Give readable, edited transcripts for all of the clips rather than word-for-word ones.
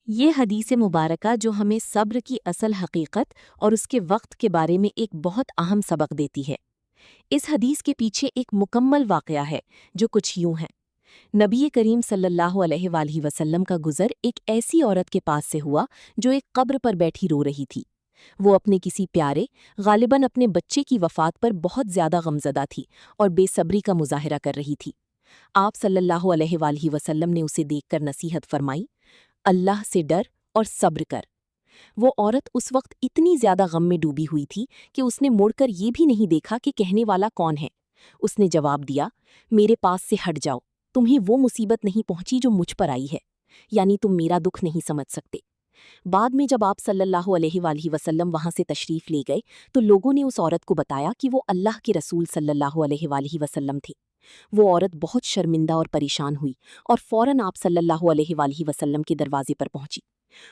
یہ حدیث مبارکہ جو ہمیں صبر کی اصل حقیقت اور اس کے وقت کے بارے میں ایک بہت اہم سبق دیتی ہے۔ اس حدیث کے پیچھے ایک مکمل واقعہ ہے جو کچھ یوں ہے۔ نبی کریم صلی اللہ علیہ وآلہ وسلم کا گزر ایک ایسی عورت کے پاس سے ہوا جو ایک قبر پر بیٹھی رو رہی تھی۔ وہ اپنے کسی پیارے، غالباً اپنے بچے کی وفات پر بہت زیادہ غمزدہ تھی اور بے صبری کا مظاہرہ کر رہی تھی۔ آپ صلی اللہ علیہ وآلہ وسلم نے اسے دیکھ کر نصیحت فرمائی، اللہ سے ڈر اور صبر کر۔ وہ عورت اس وقت اتنی زیادہ غم میں ڈوبی ہوئی تھی کہ اس نے مڑ کر یہ بھی نہیں دیکھا کہ کہنے والا کون ہے۔ اس نے جواب دیا، میرے پاس سے ہٹ جاؤ، تمہیں وہ مصیبت نہیں پہنچی جو مجھ پر آئی ہے، یعنی تم میرا دکھ نہیں سمجھ سکتے۔ بعد میں جب آپ صلی اللہ علیہ وآلہ وسلم وہاں سے تشریف لے گئے تو لوگوں نے اس عورت کو بتایا کہ وہ اللہ کے رسول صلی اللہ علیہ وآلہ وسلم تھے۔ وہ عورت بہت شرمندہ اور پریشان ہوئی اور فوراً آپ صلی اللہ علیہ وآلہ وسلم کے دروازے پر پہنچی۔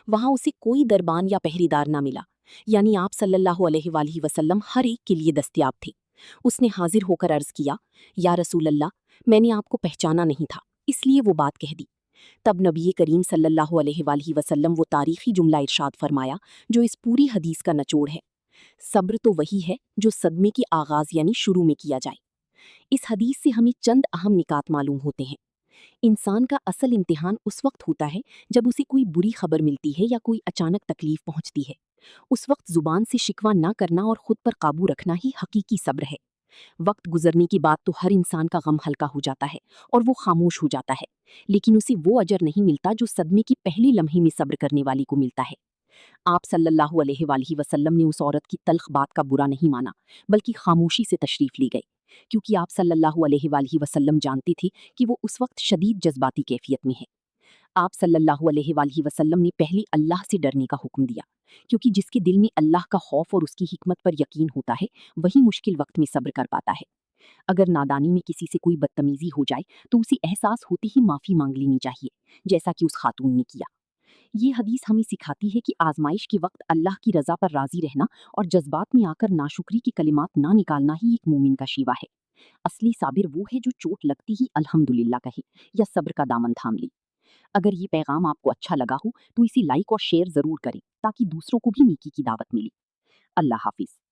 وہاں اسے کوئی دربان یا پہریدار نہ ملا، یعنی آپ صلی اللہ علیہ وآلہ وسلم ہر ایک کے لیے دستیاب تھے۔ اس نے حاضر ہو کر عرض کیا، یا رسول اللہ، میں نے آپ کو پہچانا نہیں تھا، اس لیے وہ بات کہہ دی۔ تب نبی کریم صلی اللہ علیہ وآلہ وسلم وہ تاریخی جملہ ارشاد فرمایا جو اس پوری حدیث کا نچوڑ ہے، صبر تو وہی ہے جو صدمے کی آغاز یعنی شروع میں کیا جائے۔ اس حدیث سے ہمیں چند اہم نکات معلوم ہوتے ہیں۔ انسان کا اصل امتحان اس وقت ہوتا ہے جب اسے کوئی بری خبر ملتی ہے یا کوئی اچانک تکلیف پہنچتی ہے۔ اس وقت زبان سے شکوہ نہ کرنا اور خود پر قابو رکھنا ہی حقیقی صبر ہے۔ وقت گزرنے کے بعد تو ہر انسان کا غم ہلکا ہو جاتا ہے اور وہ خاموش ہو جاتا ہے، لیکن اسے وہ اجر نہیں ملتا جو صدمے کی پہلی لمحے میں صبر کرنے والی کو ملتا ہے۔ آپ صلی اللہ علیہ وآلہ وسلم نے اس عورت کی تلخ بات کا برا نہیں مانا، بلکہ خاموشی سے تشریف لی گئی، کیونکہ آپ صلی اللہ علیہ وآلہ وسلم جانتے تھے کہ وہ اس وقت شدید جذباتی کیفیت میں ہے۔ آپ صلی اللہ علیہ وآلہ وسلم نے پہلے اللہ سے ڈرنے کا حکم دیا، کیونکہ جس کے دل میں اللہ کا خوف اور اس کی حکمت پر یقین ہوتا ہے وہی مشکل وقت میں صبر کر پاتا ہے۔ اگر نادانی میں کسی سے کوئی بدتمیزی ہو جائے تو اسے احساس ہوتے ہی معافی مانگ لینی چاہیے، جیسا کہ اس خاتون نے کیا۔ یہ حدیث ہمیں سکھاتی ہے کہ آزمائش کے وقت اللہ کی رضا پر راضی رہنا اور جذبات میں آ کر ناشکری کی کلمات نہ نکالنا ہی ایک مومن کا شیوا ہے۔ اصلی صابر وہ ہے جو چوٹ لگتی ہی الحمدللہ کہے یا صبر کا دامن تھام لے۔ اگر یہ پیغام آپ کو اچھا لگا ہو تو اسے لائک اور شیئر ضرور کریں تاکہ دوسروں کو بھی نیکی کی دعوت ملے۔ اللہ حافظ۔